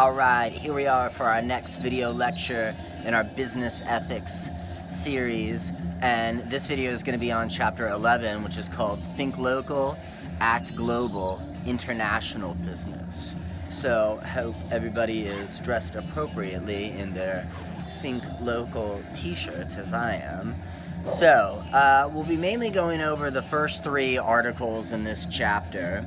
Alright, here we are for our next video lecture in our business ethics series, and this video is going to be on chapter 11, which is called Think Local, Act Global, International Business. So, hope everybody is dressed appropriately in their Think Local t-shirts, as I am. So, we'll be mainly going over the first three articles in this chapter.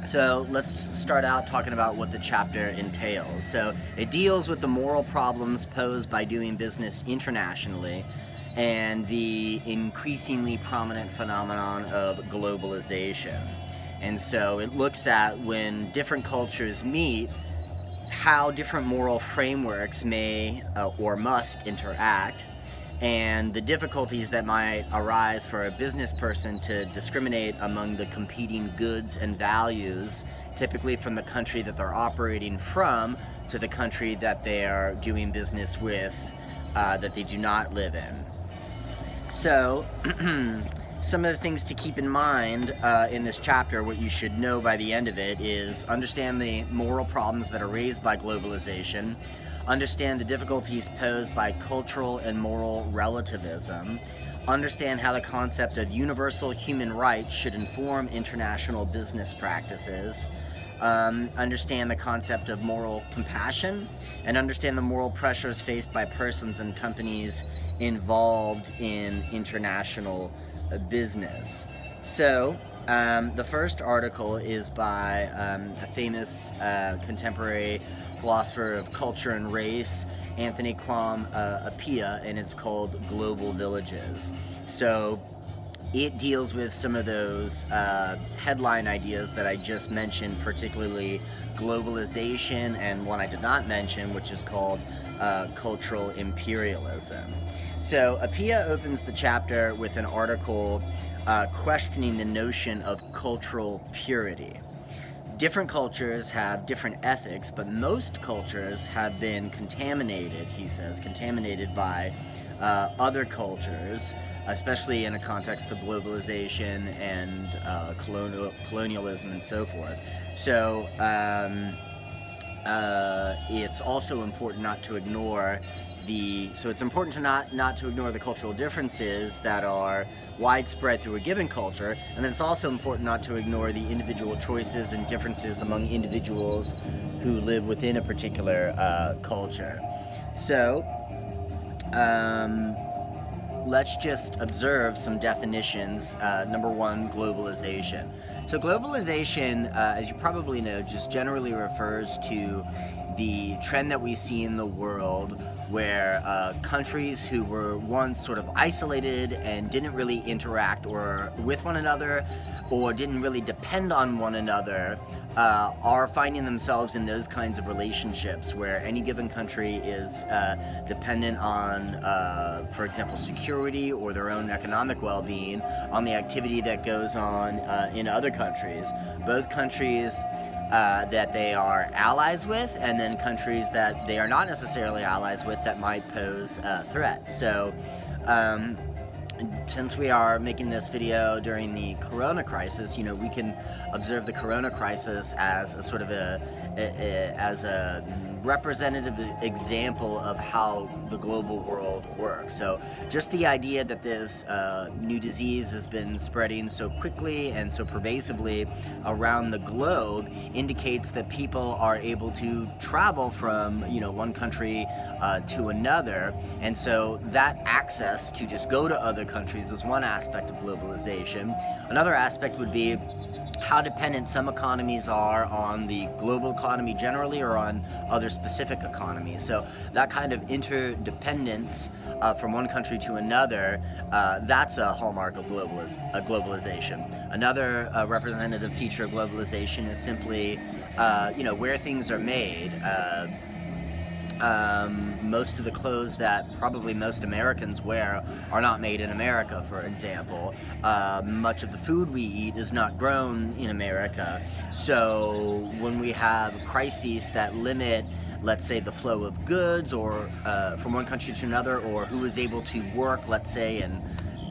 So let's start out talking about what the chapter entails. So it deals with the moral problems posed by doing business internationally and the increasingly prominent phenomenon of globalization. And so it looks at when different cultures meet, how different moral frameworks may or must interact, and the difficulties that might arise for a business person to discriminate among the competing goods and values, typically from the country that they're operating from to the country that they are doing business with, that they do not live in. So, some of the things to keep in mind in this chapter, what you should know by the end of it, is understand the moral problems that are raised by globalization, understand the difficulties posed by cultural and moral relativism, understand how the concept of universal human rights should inform international business practices, understand the concept of moral compassion, and understand the moral pressures faced by persons and companies involved in international business. So, the first article is by a famous contemporary philosopher of culture and race, Anthony Kwame Appiah, and it's called Global Villages. So it deals with some of those headline ideas that I just mentioned, particularly globalization, and one I did not mention, which is called cultural imperialism. So Appiah opens the chapter with an article questioning the notion of cultural purity. Different cultures have different ethics, but most cultures have been contaminated, he says, contaminated by other cultures, especially in a context of globalization and colonialism and so forth. So it's also important not to ignore it's important to not to ignore the cultural differences that are widespread through a given culture, and then it's also important not to ignore the individual choices and differences among individuals who live within a particular culture. So, let's just observe some definitions. Number one, globalization. So globalization, as you probably know, just generally refers to the trend that we see in the world where countries who were once sort of isolated and didn't really interact or with one another or didn't really depend on one another are finding themselves in those kinds of relationships where any given country is dependent on, for example, security or their own economic well-being on the activity that goes on in other countries. Both countries that they are allies with, and then countries that they are not necessarily allies with that might pose threats. So, since we are making this video during the Corona crisis, you know, we can observe the Corona crisis as a sort of as a representative example of how the global world works. So just the idea that this new disease has been spreading so quickly and so pervasively around the globe indicates that people are able to travel from, you know, one country to another, and so that access to just go to other countries is one aspect of globalization. Another aspect would be how dependent some economies are on the global economy generally or on other specific economies. So that kind of interdependence from one country to another, that's a hallmark of globalization. Another representative feature of globalization is simply, you know, where things are made. Most of the clothes that probably most Americans wear are not made in America, for example. Much of the food we eat is not grown in America. So when we have crises that limit, let's say, the flow of goods or from one country to another, or who is able to work, let's say, and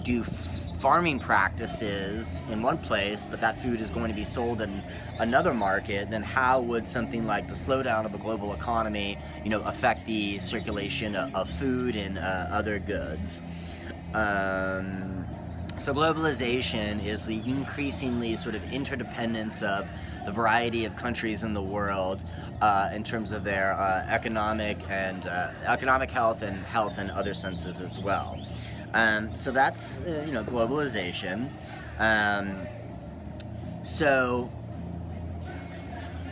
do farming practices in one place, but that food is going to be sold in another market, then how would something like the slowdown of a global economy, affect the circulation of food and other goods? So globalization is the increasingly sort of interdependence of the variety of countries in the world in terms of their economic health and other senses as well. So that's globalization. So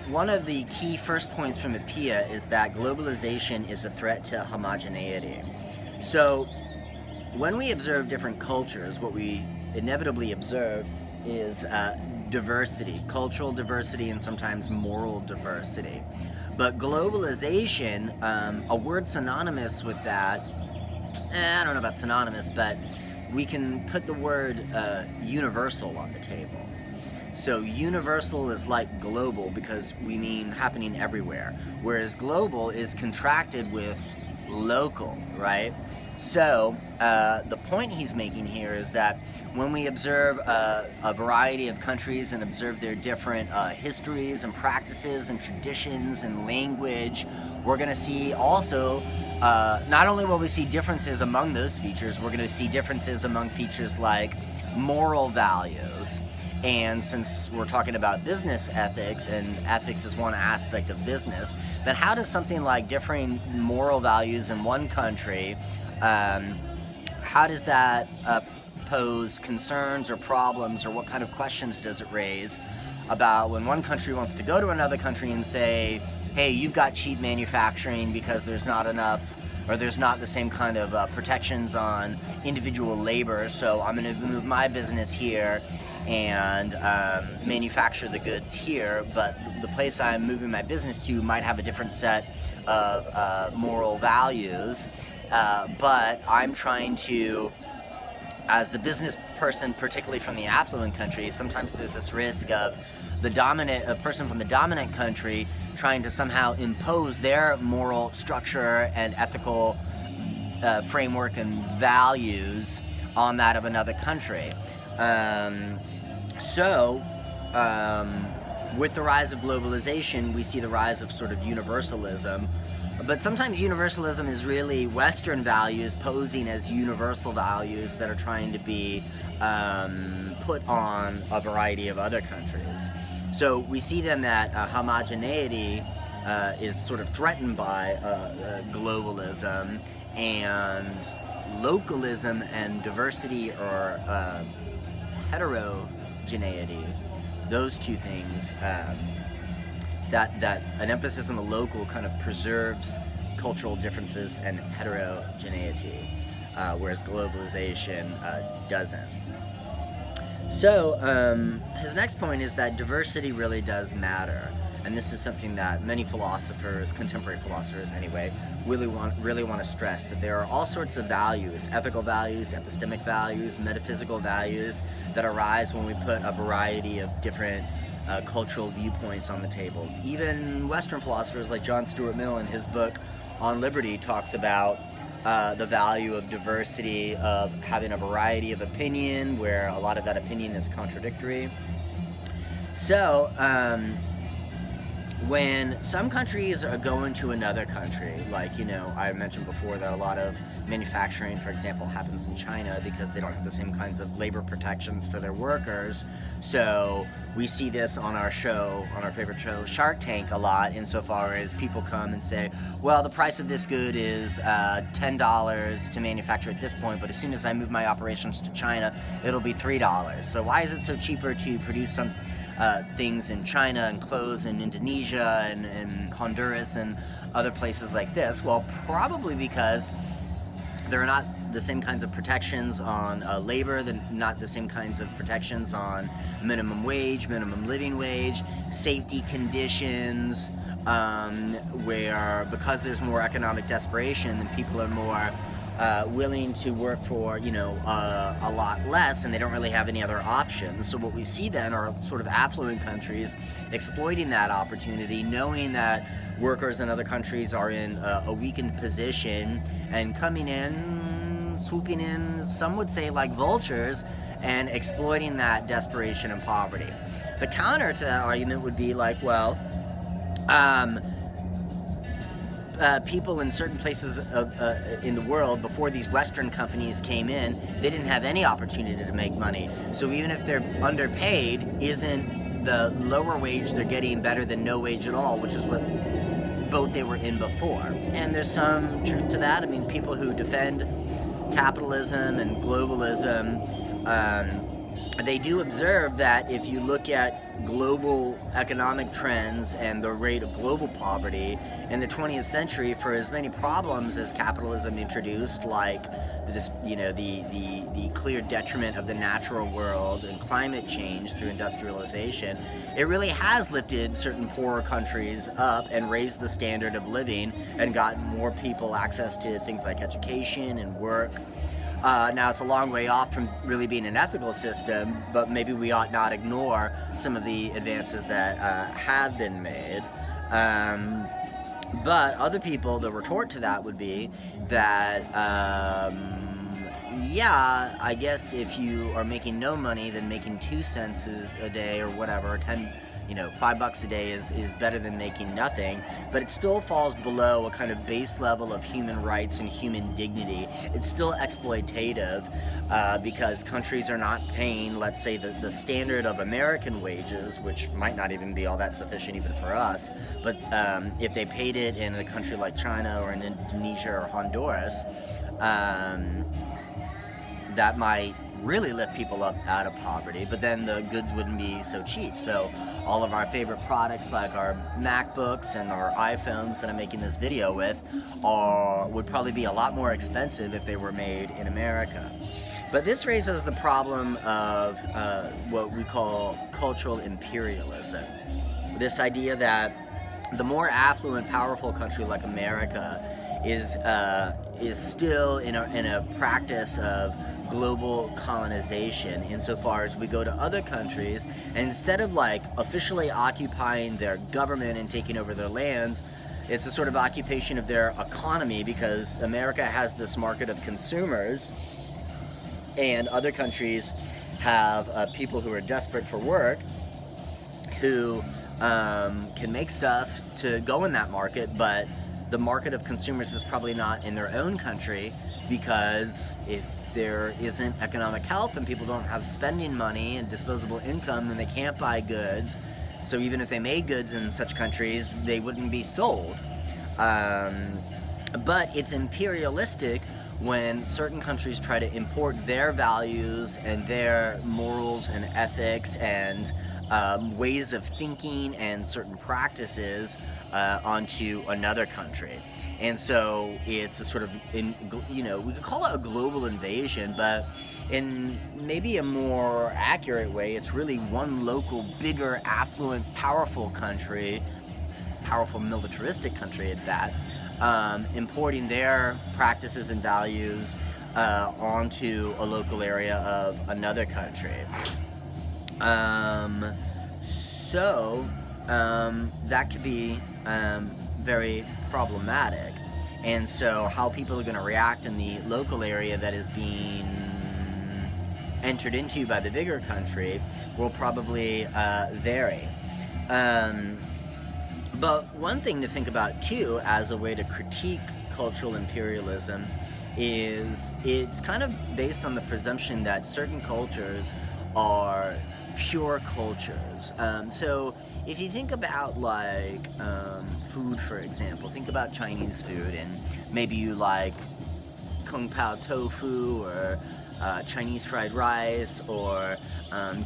one of the key first points from APPEIA is that globalization is a threat to homogeneity. So when we observe different cultures, what we inevitably observe is diversity, cultural diversity, and sometimes moral diversity. But globalization, a word synonymous with that, I don't know about synonymous, but we can put the word universal on the table. So universal is like global because we mean happening everywhere, whereas global is contracted with local, right? So the point he's making here is that when we observe a variety of countries and observe their different histories and practices and traditions and language, we're going to see also, not only will we see differences among those features, we're going to see differences among features like moral values. And since we're talking about business ethics, and ethics is one aspect of business, then how does something like differing moral values in one country, how does that pose concerns or problems, or what kind of questions does it raise about when one country wants to go to another country and say, hey, you've got cheap manufacturing because there's not enough, or there's not the same kind of protections on individual labor, so I'm going to move my business here and manufacture the goods here, but the place I'm moving my business to might have a different set of moral values, but I'm trying to, as the business person, particularly from the affluent countries, sometimes there's this risk of a person from the dominant country trying to somehow impose their moral structure and ethical framework and values on that of another country. With the rise of globalization, we see the rise of sort of universalism. But sometimes universalism is really Western values posing as universal values that are trying to be put on a variety of other countries. So we see then that homogeneity is sort of threatened by globalism, and localism and diversity, or heterogeneity, those two things, that an emphasis on the local kind of preserves cultural differences and heterogeneity, whereas globalization doesn't. So his next point is that diversity really does matter, and this is something that many philosophers, contemporary philosophers anyway, really want to stress, that there are all sorts of values, ethical values, epistemic values, metaphysical values, that arise when we put a variety of different cultural viewpoints on the tables. Even Western philosophers like John Stuart Mill, in his book On Liberty, talks about the value of diversity, of having a variety of opinion where a lot of that opinion is contradictory. So when some countries go into another country, like, I mentioned before that a lot of manufacturing, for example, happens in China because they don't have the same kinds of labor protections for their workers. So we see this on our favorite show, Shark Tank, a lot, insofar as people come and say, well, the price of this good is $10 to manufacture at this point, but as soon as I move my operations to China, it'll be $3. So why is it so cheaper to produce some things in China and clothes in Indonesia and Honduras and other places like this? Well, probably because there are not the same kinds of protections on labor, not the same kinds of protections on minimum wage, minimum living wage, safety conditions, where because there's more economic desperation, then people are more willing to work for, a lot less, and they don't really have any other options. So what we see then are sort of affluent countries exploiting that opportunity, knowing that workers in other countries are in a weakened position, and coming in, swooping in, some would say like vultures, and exploiting that desperation and poverty. The counter to that argument would be like, well, people in certain places in the world, before these Western companies came in, they didn't have any opportunity to make money. So even if they're underpaid, isn't the lower wage they're getting better than no wage at all, which is what boat they were in before? And there's some truth to that. I mean, people who defend capitalism and globalism, they do observe that if you look at global economic trends and the rate of global poverty in the 20th century, for as many problems as capitalism introduced, like the clear detriment of the natural world and climate change through industrialization, it really has lifted certain poorer countries up and raised the standard of living and gotten more people access to things like education and work. Now, it's a long way off from really being an ethical system, but maybe we ought not ignore some of the advances that have been made. But other people, the retort to that would be that, yeah, I guess if you are making no money, then making 2 cents a day or whatever, $5 a day is better than making nothing, but it still falls below a kind of base level of human rights and human dignity. It's still exploitative because countries are not paying, let's say, the standard of American wages, which might not even be all that sufficient even for us, but if they paid it in a country like China or in Indonesia or Honduras, that might really lift people up out of poverty, but then the goods wouldn't be so cheap. So all of our favorite products like our MacBooks and our iPhones that I'm making this video with would probably be a lot more expensive if they were made in America. But this raises the problem of what we call cultural imperialism. This idea that the more affluent, powerful country like America is still in a practice of global colonization, insofar as we go to other countries and instead of like officially occupying their government and taking over their lands, it's a sort of occupation of their economy, because America has this market of consumers and other countries have people who are desperate for work who can make stuff to go in that market, but the market of consumers is probably not in their own country, because if there isn't economic health and people don't have spending money and disposable income, then they can't buy goods. So even if they made goods in such countries, they wouldn't be sold. But it's imperialistic when certain countries try to import their values and their morals and ethics and ways of thinking and certain practices onto another country. And so it's a sort of, we could call it a global invasion, but in maybe a more accurate way, it's really one local, bigger, affluent, powerful country, powerful militaristic country at that, importing their practices and values onto a local area of another country. So that could be very problematic. And so how people are going to react in the local area that is being entered into by the bigger country will probably vary. But one thing to think about too, as a way to critique cultural imperialism, is it's kind of based on the presumption that certain cultures are pure cultures. So if you think about like food, for example, think about Chinese food, and maybe you like Kung Pao tofu or Chinese fried rice or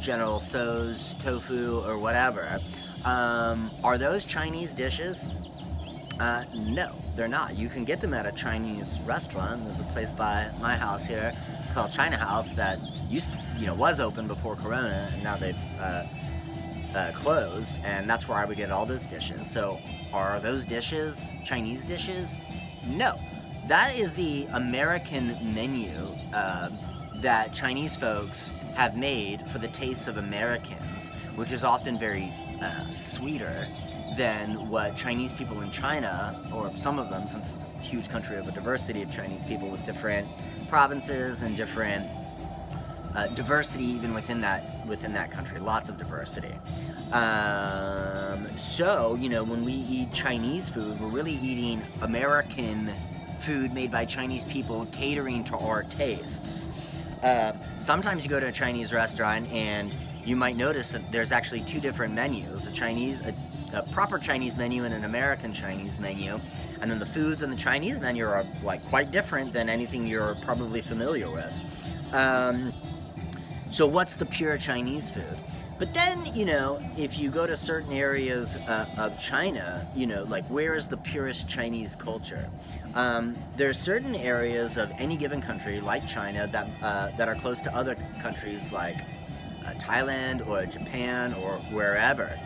General Tso's tofu or whatever. Are those Chinese dishes? No, they're not. You can get them at a Chinese restaurant. There's a place by my house here called China House that used to, was open before Corona, and now they've closed, and that's where I would get all those dishes. So are those dishes Chinese dishes? No. That is the American menu that Chinese folks have made for the tastes of Americans, which is often very sweeter than what Chinese people in China, or some of them, since it's a huge country of a diversity of Chinese people with different provinces and different diversity even within that country. Lots of diversity. So when we eat Chinese food, we're really eating American food made by Chinese people, catering to our tastes. Sometimes you go to a Chinese restaurant and you might notice that there's actually two different menus: a proper Chinese menu and an American Chinese menu. And then the foods in the Chinese menu are like quite different than anything you're probably familiar with. So what's the pure Chinese food? But then, if you go to certain areas of China, like where is the purest Chinese culture? There's certain areas of any given country, like China, that are close to other countries like Thailand or Japan or wherever.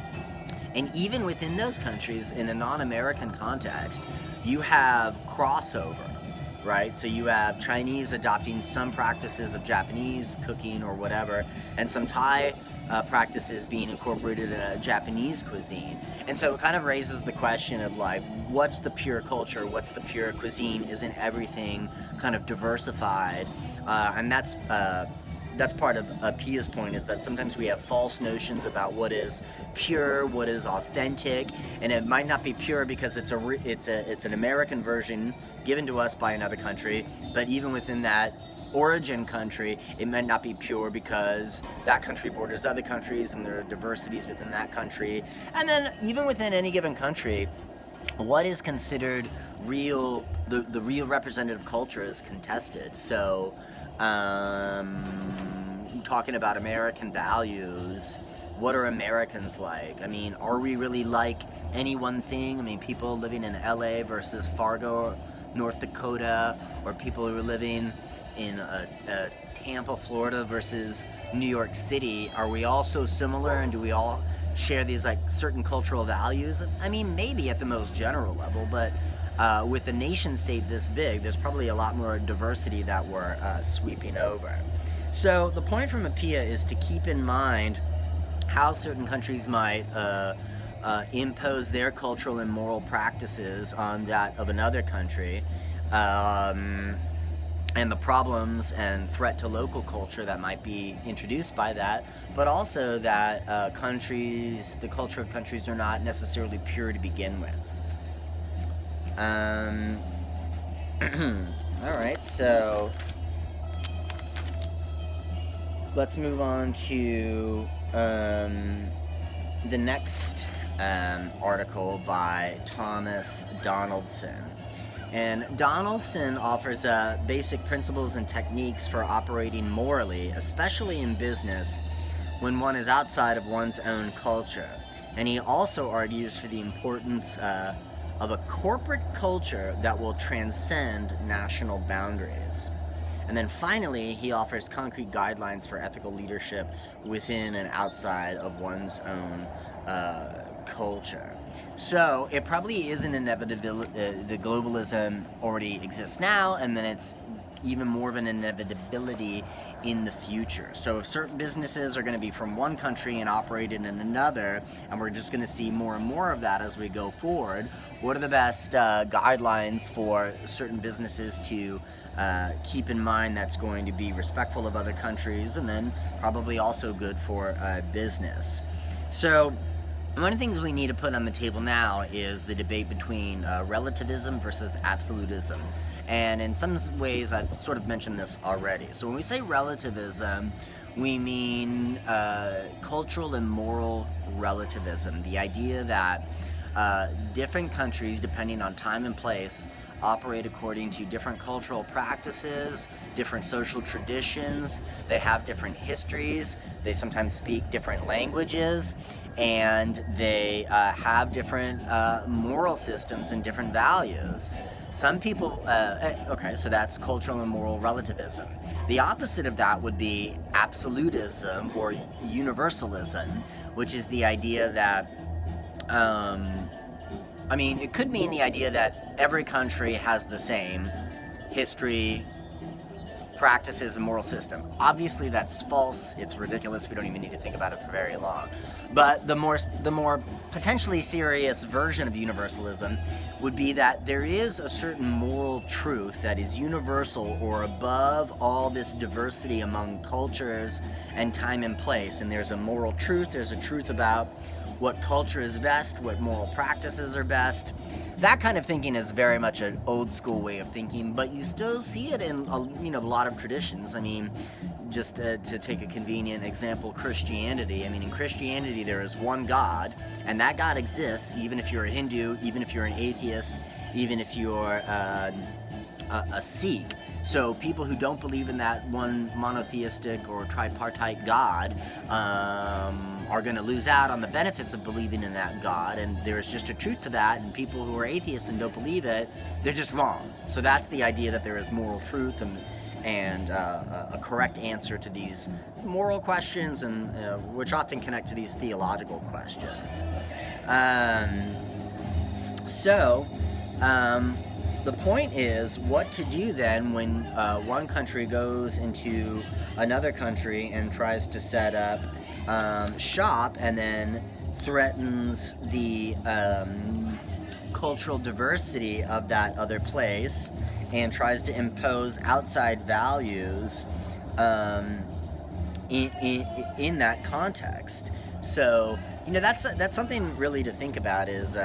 And even within those countries, in a non-American context, you have crossover, right? So you have Chinese adopting some practices of Japanese cooking or whatever, and some Thai practices being incorporated in a Japanese cuisine. And so it kind of raises the question of like, what's the pure culture? What's the pure cuisine? Isn't everything kind of diversified? And that's part of Pia's point, is that sometimes we have false notions about what is pure, what is authentic, and it might not be pure because it's an American version given to us by another country, but even within that origin country, it might not be pure because that country borders other countries and there are diversities within that country. And then even within any given country, what is considered the real representative culture is contested. So talking about American values, what are Americans like? I mean, are we really like any one thing? I mean, people living in LA versus Fargo, North Dakota, or people who are living in Tampa, Florida versus New York City, are we all so similar, and do we all share these like certain cultural values? I mean, maybe at the most general level, but with a nation state this big, there's probably a lot more diversity that we're sweeping over. So the point from Pia is to keep in mind how certain countries might impose their cultural and moral practices on that of another country, and the problems and threat to local culture that might be introduced by that, but also that the culture of countries are not necessarily pure to begin with. Alright, so let's move on to the next article by Thomas Donaldson. And Donaldson offers basic principles and techniques for operating morally, especially in business, when one is outside of one's own culture. And he also argues for the importance of a corporate culture that will transcend national boundaries. And then finally, he offers concrete guidelines for ethical leadership within and outside of one's own culture. So it probably is an inevitability. The globalism already exists now, and then it's even more of an inevitability in the future. So if certain businesses are going to be from one country and operate in another, and we're just going to see more and more of that as we go forward, what are the best guidelines for certain businesses to keep in mind that's going to be respectful of other countries, and then probably also good for business? So one of the things we need to put on the table now is the debate between relativism versus absolutism. And in some ways, I've sort of mentioned this already. So when we say relativism, we mean cultural and moral relativism. The idea that different countries, depending on time and place, operate according to different cultural practices, different social traditions, they have different histories, they sometimes speak different languages, and they have different moral systems and different values. Some people, okay, so that's cultural and moral relativism. The opposite of that would be absolutism or universalism, which is the idea that, it could mean the idea that every country has the same history, practices, and moral system. Obviously, that's false. It's ridiculous. We don't even need to think about it for very long. But the more potentially serious version of universalism would be that there is a certain moral truth that is universal or above all this diversity among cultures and time and place. And there's a moral truth. There's a truth about what culture is best, what moral practices are best. That kind of thinking is very much an old school way of thinking, but you still see it in a lot of traditions. I mean, just to take a convenient example, Christianity. I mean, in Christianity there is one God, and that God exists even if you're a Hindu, even if you're an atheist, even if you're a Sikh. So people who don't believe in that one monotheistic or tripartite God are going to lose out on the benefits of believing in that God, and there's just a truth to that, and people who are atheists and don't believe it, they're just wrong. So that's the idea that there is moral truth and a correct answer to these moral questions, and which often connect to these theological questions. The point is what to do then when one country goes into another country and tries to set up shop and then threatens the cultural diversity of that other place and tries to impose outside values in that context. So, that's something really to think about is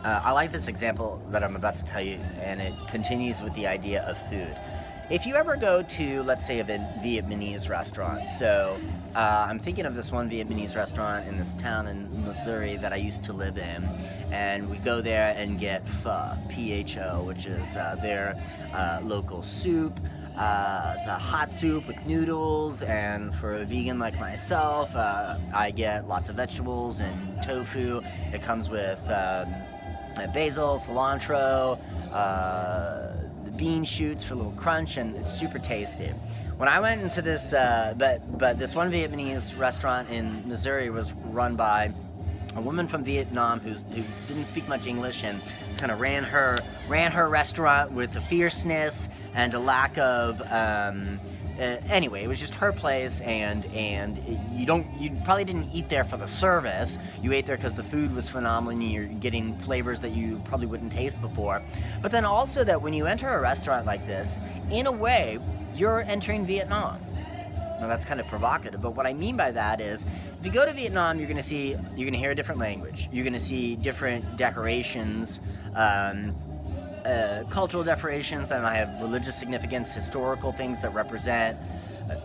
I like this example that I'm about to tell you, and it continues with the idea of food. If you ever go to, let's say, a Vietnamese restaurant, so I'm thinking of this one Vietnamese restaurant in this town in Missouri that I used to live in, and we go there and get pho, P-H-O, which is their local soup. It's a hot soup with noodles, and for a vegan like myself, I get lots of vegetables and tofu. It comes with basil, cilantro, the bean shoots for a little crunch, and it's super tasty. When I went into this, but this one Vietnamese restaurant in Missouri was run by a woman from Vietnam who didn't speak much English and kind of ran her restaurant with a fierceness and a lack of anyway, it was just her place, and you probably didn't eat there for the service. You ate there because the food was phenomenal and you're getting flavors that you probably wouldn't taste before. But then also that when you enter a restaurant like this, in a way, you're entering Vietnam. Now that's kind of provocative, but what I mean by that is, if you go to Vietnam, you're gonna hear a different language. You're gonna see different decorations, cultural decorations that might have religious significance, historical things that represent,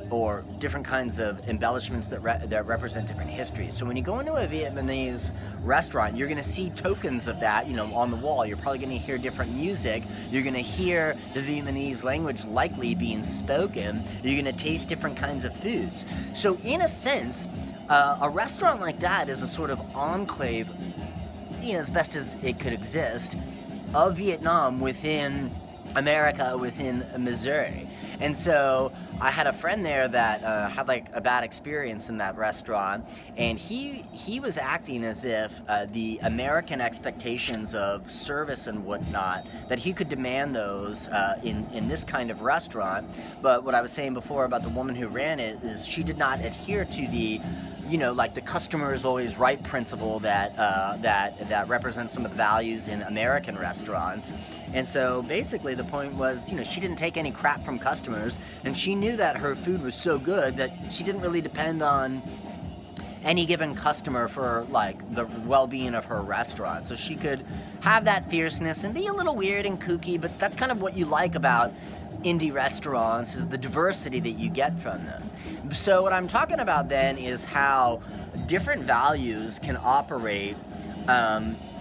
or different kinds of embellishments that represent different histories. So when you go into a Vietnamese restaurant, you're going to see tokens of that, on the wall. You're probably going to hear different music. You're going to hear the Vietnamese language likely being spoken. You're going to taste different kinds of foods. So in a sense, a restaurant like that is a sort of enclave, as best as it could exist, of Vietnam within America, within Missouri. And so I had a friend there that had a bad experience in that restaurant, and he was acting as if the American expectations of service and whatnot, that he could demand those in this kind of restaurant. But what I was saying before about the woman who ran it is she did not adhere to the the customer is always right principle that represents some of the values in American restaurants. And so basically the point was, she didn't take any crap from customers, and she knew that her food was so good that she didn't really depend on any given customer for the well-being of her restaurant. So she could have that fierceness and be a little weird and kooky, but that's kind of what you like about indie restaurants, is the diversity that you get from them. So what I'm talking about then is how different values can operate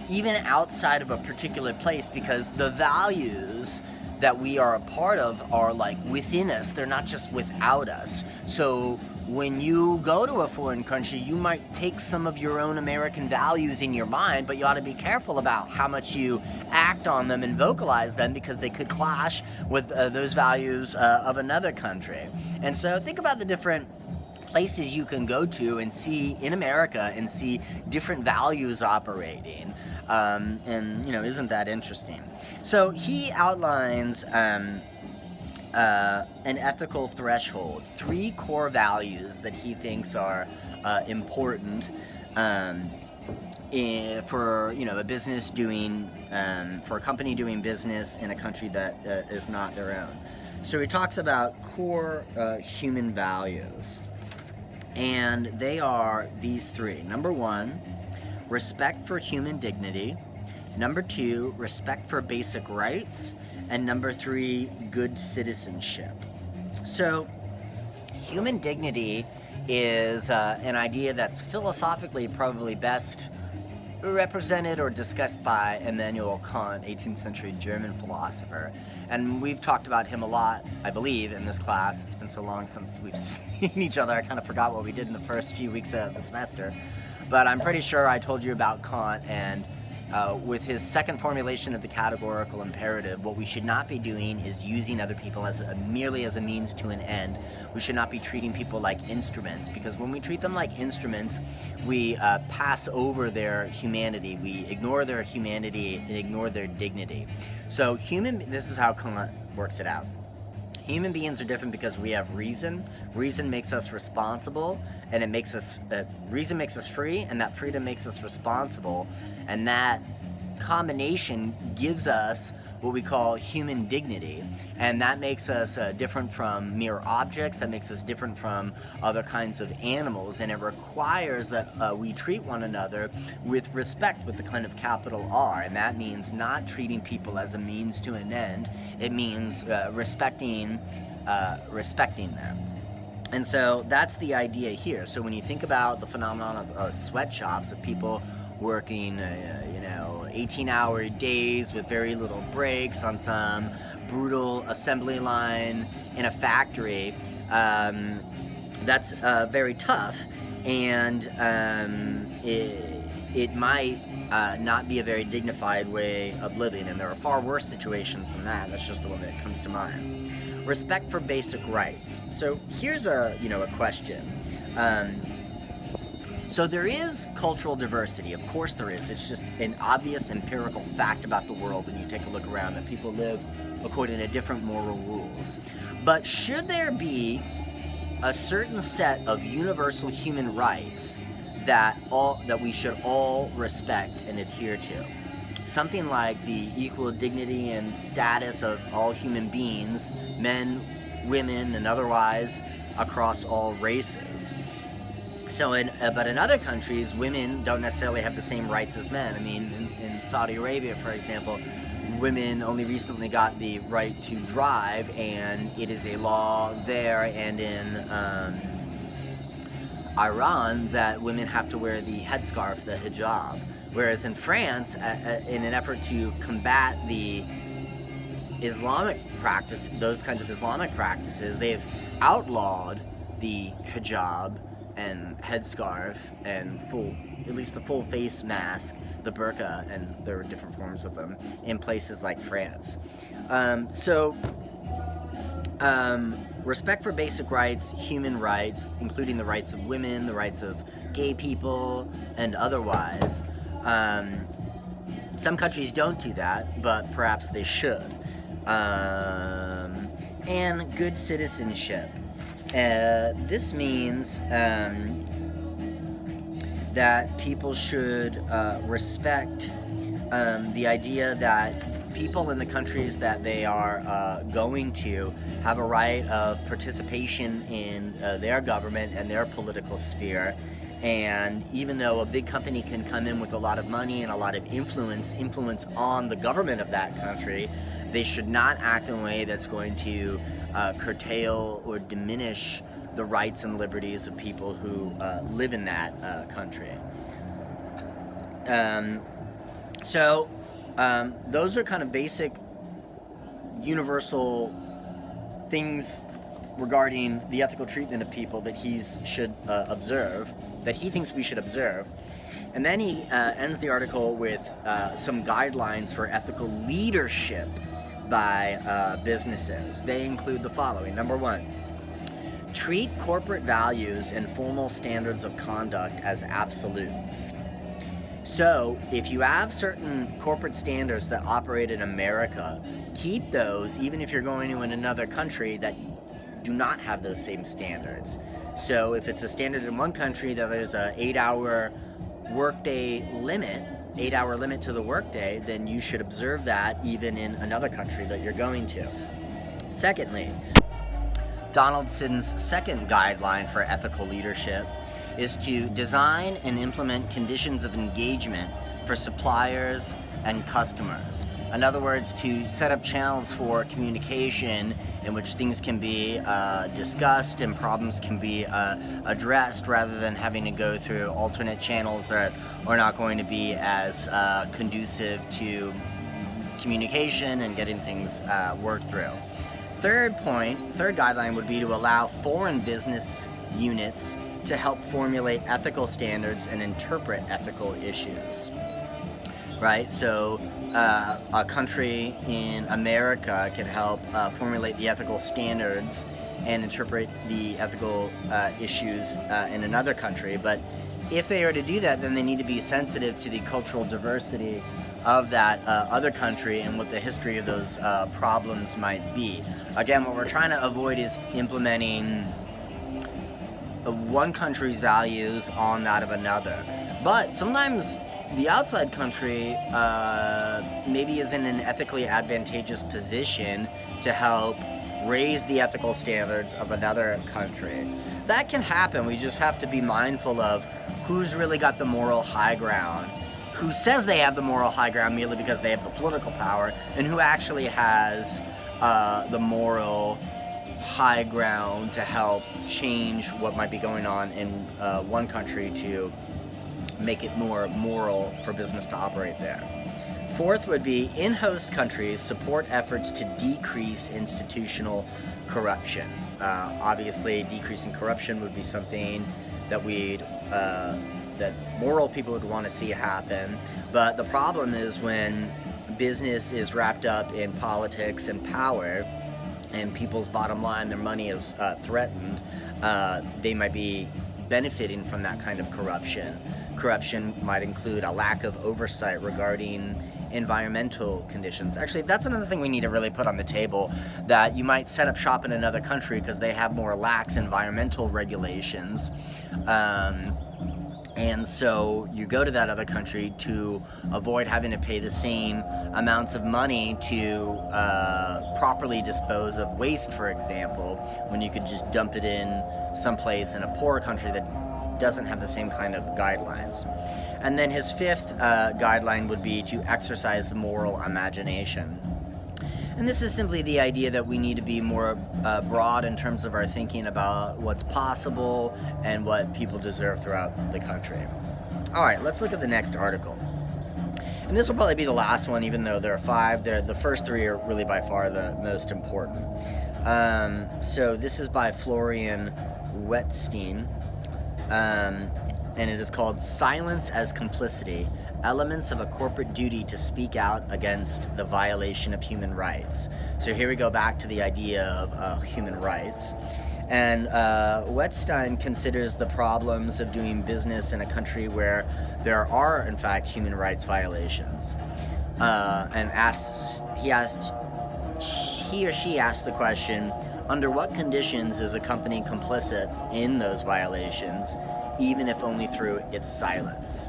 even outside of a particular place, because the values that we are a part of are within us. They're not just without us. So when you go to a foreign country, you might take some of your own American values in your mind, but you ought to be careful about how much you act on them and vocalize them, because they could clash with those values of another country. And so think about the different places you can go to and see in America and see different values operating. And isn't that interesting? So he outlines an ethical threshold, 3 core values that he thinks are important for a business doing for a company doing business in a country that is not their own. So he talks about core human values, and they are these 3. Number 1, respect for human dignity. Number 2, respect for basic rights. And number 3, good citizenship. So human dignity is an idea that's philosophically probably best represented or discussed by Immanuel Kant, 18th century German philosopher. And we've talked about him a lot, I believe, in this class. It's been so long since we've seen each other, I kind of forgot what we did in the first few weeks of the semester. But I'm pretty sure I told you about Kant, and with his second formulation of the categorical imperative, what we should not be doing is using other people merely as a means to an end. We should not be treating people like instruments, because when we treat them like instruments, we pass over their humanity. We ignore their humanity and ignore their dignity. So this is how Kant works it out. Human beings are different because we have reason. Reason makes us responsible, and reason makes us free, and that freedom makes us responsible. And that combination gives us what we call human dignity, and that makes us different from mere objects, that makes us different from other kinds of animals, and it requires that we treat one another with respect, with the kind of capital R, and that means not treating people as a means to an end. It means respecting them. And so that's the idea here. So when you think about the phenomenon of sweatshops, of people working 18-hour days with very little breaks on some brutal assembly line in a factory, that's very tough, and it might not be a very dignified way of living, and there are far worse situations than that. That's just the one that comes to mind. Respect for basic rights. So here's a question. So there is cultural diversity. Of course there is. It's just an obvious empirical fact about the world when you take a look around, that people live according to different moral rules. But should there be a certain set of universal human rights that we should all respect and adhere to? Something like the equal dignity and status of all human beings, men, women, and otherwise, across all races. So, but in other countries, women don't necessarily have the same rights as men. I mean, in Saudi Arabia, for example, women only recently got the right to drive, and it is a law there and in Iran that women have to wear the headscarf, the hijab. Whereas in France, in an effort to combat the Islamic practice, those kinds of Islamic practices, they've outlawed the hijab and headscarf and at least the full face mask, the burqa, and there are different forms of them in places like France. Respect for basic rights, human rights, including the rights of women, the rights of gay people, and otherwise. Some countries don't do that, but perhaps they should. And good citizenship. This means that people should respect the idea that people in the countries that they are going to have a right of participation in their government and their political sphere. And even though a big company can come in with a lot of money and a lot of influence on the government of that country, they should not act in a way that's going to curtail or diminish the rights and liberties of people who live in that country. Those are kind of basic universal things regarding the ethical treatment of people that he thinks we should observe. And then he ends the article with some guidelines for ethical leadership by businesses. They include the following. Number 1, treat corporate values and formal standards of conduct as absolutes. So if you have certain corporate standards that operate in America, keep those even if you're going to another country that do not have those same standards. So if it's a standard in one country that there's a 8-hour workday limit, 8-hour limit to the workday, then you should observe that even in another country that you're going to. Secondly, Donaldson's second guideline for ethical leadership is to design and implement conditions of engagement for suppliers and customers. In other words, to set up channels for communication in which things can be discussed and problems can be addressed, rather than having to go through alternate channels that are not going to be as conducive to communication and getting things worked through. Third guideline would be to allow foreign business units to help formulate ethical standards and interpret ethical issues. Right? So a country in America can help formulate the ethical standards and interpret the ethical issues in another country. But if they are to do that, then they need to be sensitive to the cultural diversity of that other country and what the history of those problems might be. Again, what we're trying to avoid is implementing one country's values on that of another. But sometimes the outside country maybe is in an ethically advantageous position to help raise the ethical standards of another country. That can happen. We just have to be mindful of who's really got the moral high ground, who says they have the moral high ground merely because they have the political power, and who actually has the moral high ground to help change what might be going on in one country to make it more moral for business to operate there. Fourth would be, in host countries, support efforts to decrease institutional corruption. Obviously, decreasing corruption would be something that that moral people would want to see happen. But the problem is when business is wrapped up in politics and power, and people's bottom line, their money is threatened, they might be benefiting from that kind of corruption. Corruption might include a lack of oversight regarding environmental conditions. Actually, that's another thing we need to really put on the table, that you might set up shop in another country because they have more lax environmental regulations. And so you go to that other country to avoid having to pay the same amounts of money to properly dispose of waste, for example, when you could just dump it in someplace in a poorer country that doesn't have the same kind of guidelines. And then his fifth guideline would be to exercise moral imagination. And this is simply the idea that we need to be more broad in terms of our thinking about what's possible and what people deserve throughout the country. All right, let's look at the next article. And this will probably be the last one, even though there are 5. The first 3 are really by far the most important. So this is by Florian Wetstein, and it is called Silence as Complicity: Elements of a Corporate Duty to Speak Out Against the Violation of Human Rights. So here we go back to the idea of human rights. And Wetstein considers the problems of doing business in a country where there are, in fact, human rights violations. And he or she asks the question, under what conditions is a company complicit in those violations, even if only through its silence?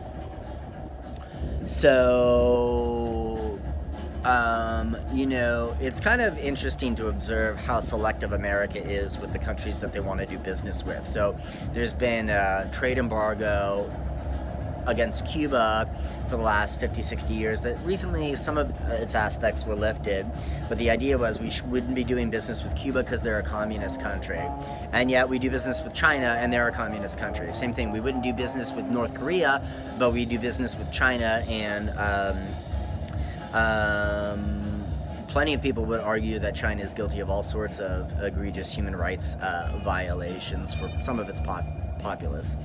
So, it's kind of interesting to observe how selective America is with the countries that they want to do business with. So there's been a trade embargo against Cuba for the last 50, 60 years that recently some of its aspects were lifted, but the idea was we wouldn't be doing business with Cuba because they're a communist country, and yet we do business with China and they're a communist country. Same thing, we wouldn't do business with North Korea, but we do business with China, and plenty of people would argue that China is guilty of all sorts of egregious human rights violations for some of its populace.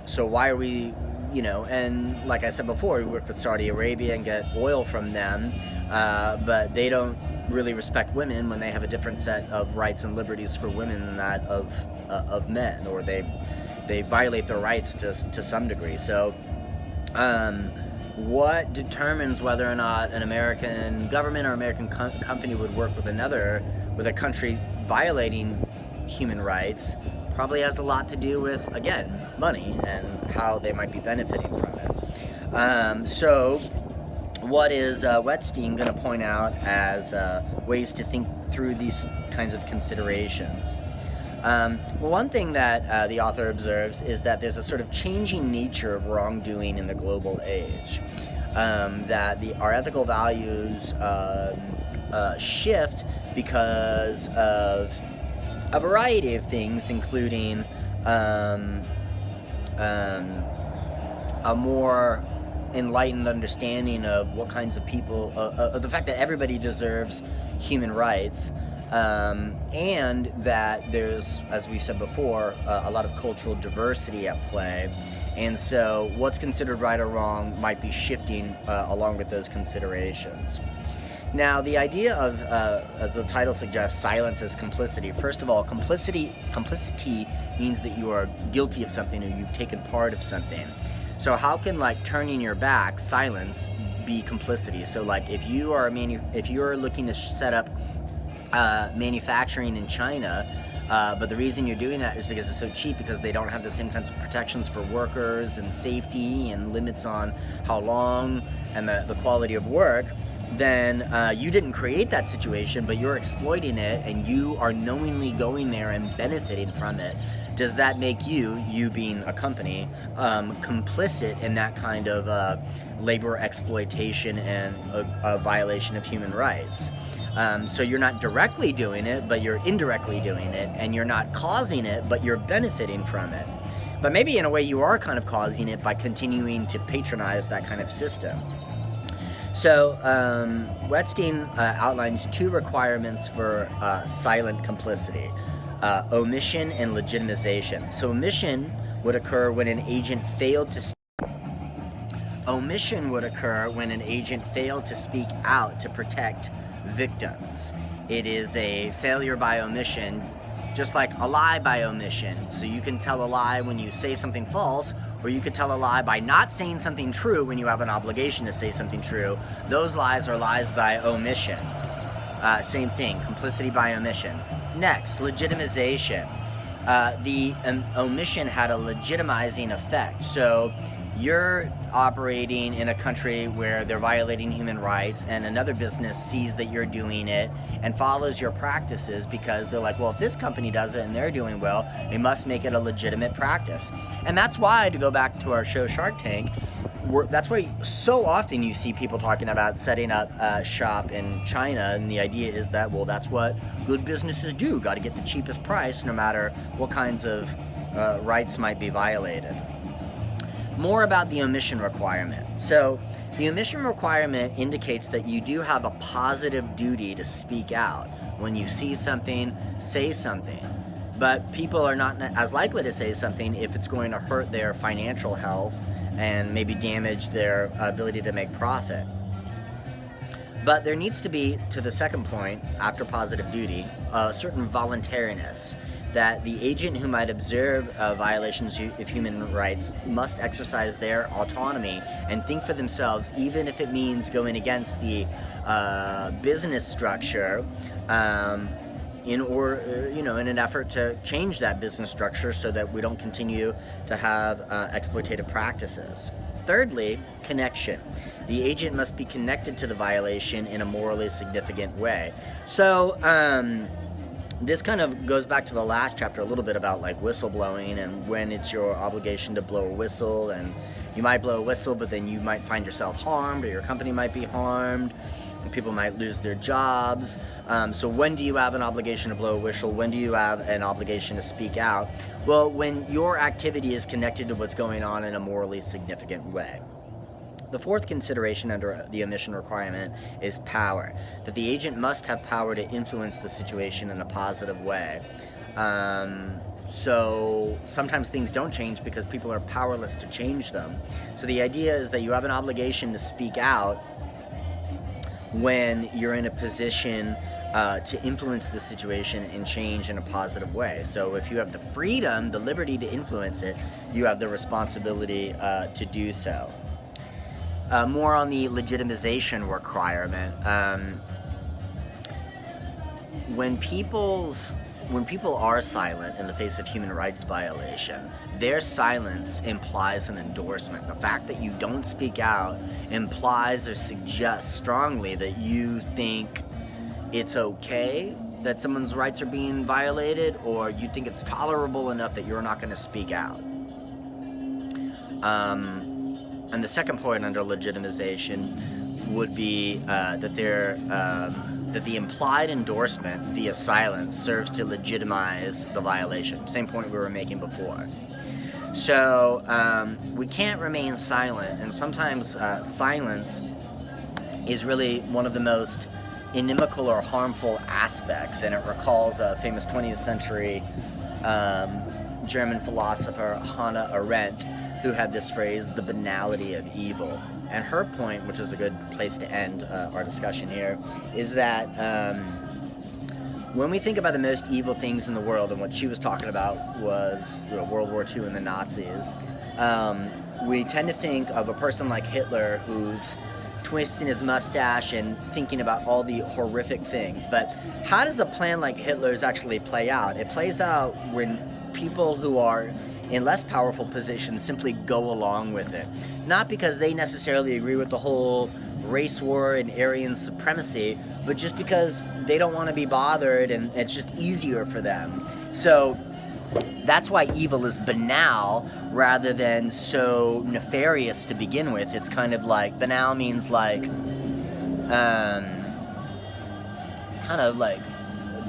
So why are we, and like I said before, we work with Saudi Arabia and get oil from them, but they don't really respect women when they have a different set of rights and liberties for women than that of men, or they they violate their rights to some degree. So what determines whether or not an American government or American company would work with a country violating human rights probably has a lot to do with, again, money and how they might be benefiting from it. So what is Wettstein going to point out as ways to think through these kinds of considerations? Well, one thing that the author observes is that there's a sort of changing nature of wrongdoing in the global age. That our ethical values shift because of a variety of things, including a more enlightened understanding of what kinds of people, of the fact that everybody deserves human rights, and that there's, as we said before, a lot of cultural diversity at play. And so what's considered right or wrong might be shifting along with those considerations. Now, the idea of, as the title suggests, silence as complicity. First of all, complicity means that you are guilty of something or you've taken part of something. So how can, like, turning your back, silence, be complicity? So, like, if you are looking to set up manufacturing in China, but the reason you're doing that is because it's so cheap, because they don't have the same kinds of protections for workers and safety and limits on how long and the quality of work, then you didn't create that situation, but you're exploiting it, and you are knowingly going there and benefiting from it. Does that make you being a company, complicit in that kind of labor exploitation and a violation of human rights? So you're not directly doing it, but you're indirectly doing it, and you're not causing it, but you're benefiting from it. But maybe in a way you are kind of causing it by continuing to patronize that kind of system. So Wettstein outlines two requirements for silent complicity: omission and legitimization. So omission would occur when an agent failed to speak. Omission would occur when an agent failed to speak out to protect victims. It is a failure by omission, just like a lie by omission. So you can tell a lie when you say something false, or you could tell a lie by not saying something true when you have an obligation to say something true. Those lies are lies by omission. Same thing, complicity by omission. Next, legitimization. The omission had a legitimizing effect. So you're operating in a country where they're violating human rights, and another business sees that you're doing it and follows your practices because they're like, well, if this company does it and they're doing well, they must make it a legitimate practice. And that's why, to go back to our show Shark Tank, that's why so often you see people talking about setting up shop in China, and the idea is that, well, that's what good businesses do. Got to get the cheapest price no matter what kinds of rights might be violated. More about the omission requirement. So the omission requirement indicates that you do have a positive duty to speak out. When you see something, say something. But people are not as likely to say something if it's going to hurt their financial health and maybe damage their ability to make profit. But there needs to be, to the second point, after positive duty, a certain voluntariness, that the agent who might observe violations of human rights must exercise their autonomy and think for themselves, even if it means going against the business structure, in an effort to change that business structure so that we don't continue to have exploitative practices. Thirdly, connection. The agent must be connected to the violation in a morally significant way. So, this kind of goes back to the last chapter a little bit about, like, whistleblowing and when it's your obligation to blow a whistle, and you might blow a whistle, but then you might find yourself harmed, or your company might be harmed, and people might lose their jobs. So when do you have an obligation to blow a whistle? When do you have an obligation to speak out? Well, when your activity is connected to what's going on in a morally significant way. The fourth consideration under the omission requirement is power, that the agent must have power to influence the situation in a positive way. So sometimes things don't change because people are powerless to change them. So the idea is that you have an obligation to speak out when you're in a position to influence the situation and change in a positive way. So if you have the freedom, the liberty to influence it, you have the responsibility to do so. More on the legitimization requirement. When people are silent in the face of human rights violation, their silence implies an endorsement. The fact that you don't speak out implies or suggests strongly that you think it's okay that someone's rights are being violated, or you think it's tolerable enough that you're not going to speak out. And the second point under legitimization would be that the implied endorsement via silence serves to legitimize the violation. Same point we were making before. So we can't remain silent, and sometimes silence is really one of the most inimical or harmful aspects, and it recalls a famous 20th century German philosopher Hannah Arendt, who had this phrase, the banality of evil. And her point, which is a good place to end our discussion here, is that when we think about the most evil things in the world, and what she was talking about was World War II and the Nazis, we tend to think of a person like Hitler who's twisting his mustache and thinking about all the horrific things. But how does a plan like Hitler's actually play out? It plays out when people who are in less powerful positions simply go along with it. Not because they necessarily agree with the whole race war and Aryan supremacy, but just because they don't want to be bothered and it's just easier for them. So that's why evil is banal rather than so nefarious to begin with. It's kind of like, banal means like, kind of like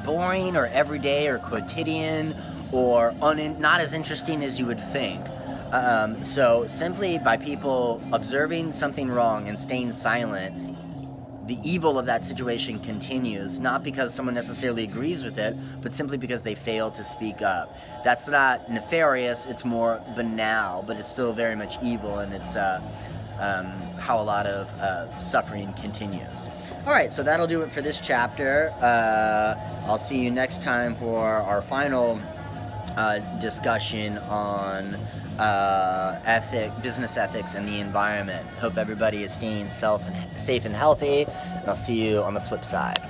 boring or everyday or quotidian, or not as interesting as you would think. So simply by people observing something wrong and staying silent, the evil of that situation continues, not because someone necessarily agrees with it, but simply because they fail to speak up. That's not nefarious, it's more banal, but it's still very much evil, and it's how a lot of suffering continues. Alright, so that'll do it for this chapter. I'll see you next time for our final discussion on business ethics and the environment. Hope everybody is staying safe and healthy, and I'll see you on the flip side.